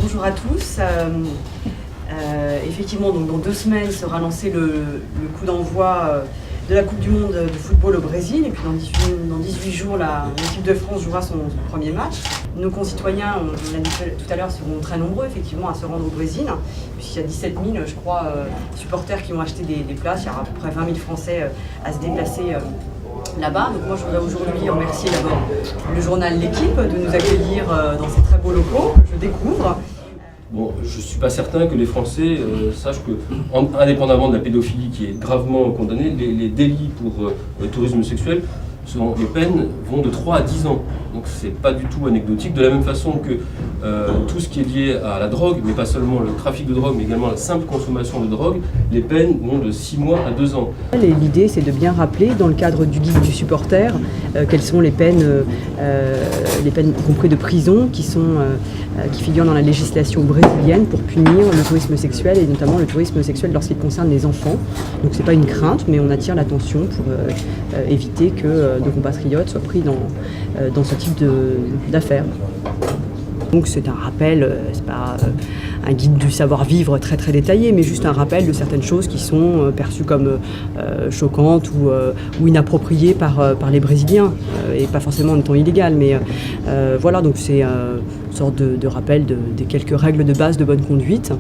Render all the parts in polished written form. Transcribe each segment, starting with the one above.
bonjour à tous. Effectivement, donc, dans 2 semaines sera lancé le coup d'envoi de la Coupe du Monde de football au Brésil. Et puis dans 18 jours, l'équipe de France jouera son premier match. Nos concitoyens, on l'a dit tout à l'heure, seront très nombreux effectivement à se rendre au Brésil, puisqu'il y a 17 000, je crois, supporters qui ont acheté des places. Il y aura à peu près 20 000 Français à se déplacer là-bas. Donc moi, je voudrais aujourd'hui remercier d'abord le journal L'Équipe de nous accueillir dans ces très beaux locaux que je découvre. Bon, je ne suis pas certain que les Français sachent que, indépendamment de la pédophilie qui est gravement condamnée, les délits pour le tourisme sexuel, les peines vont de 3 à 10 ans. Donc c'est pas du tout anecdotique. De la même façon que tout ce qui est lié à la drogue, mais pas seulement le trafic de drogue, mais également la simple consommation de drogue, les peines vont de 6 mois à 2 ans. L'idée, c'est de bien rappeler, dans le cadre du guide du supporter, quelles sont les peines compris de prison, qui figurent dans la législation brésilienne pour punir le tourisme sexuel, et notamment le tourisme sexuel lorsqu'il concerne les enfants. Donc c'est pas une crainte, mais on attire l'attention pour éviter que nos compatriotes soient pris dans ce type d'affaires. Donc c'est un rappel, c'est pas un guide du savoir-vivre très très détaillé, mais juste un rappel de certaines choses qui sont perçues comme choquantes ou inappropriées par les Brésiliens, et pas forcément en étant illégales. Mais voilà, donc c'est une sorte de rappel des quelques règles de base de bonne conduite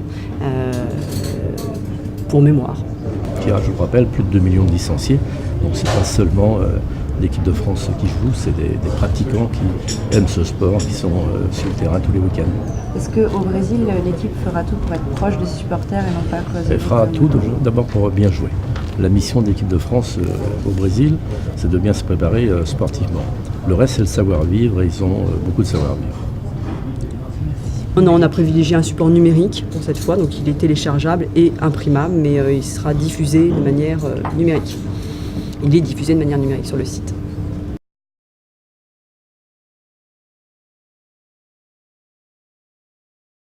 pour mémoire. Il y a, je vous rappelle, plus de 2 millions de licenciés, donc c'est pas seulement l'équipe de France qui joue, c'est des pratiquants qui aiment ce sport, qui sont sur le terrain tous les week-ends. Est-ce qu'au Brésil, l'équipe fera tout pour être proche des supporters et non pas causer? Elle fera tout d'abord pour bien jouer. La mission de l'équipe de France au Brésil, c'est de bien se préparer sportivement. Le reste, c'est le savoir-vivre, et ils ont beaucoup de savoir-vivre. On a privilégié un support numérique pour cette fois, donc il est téléchargeable et imprimable, mais il sera diffusé de manière numérique. Il est diffusé de manière numérique sur le site.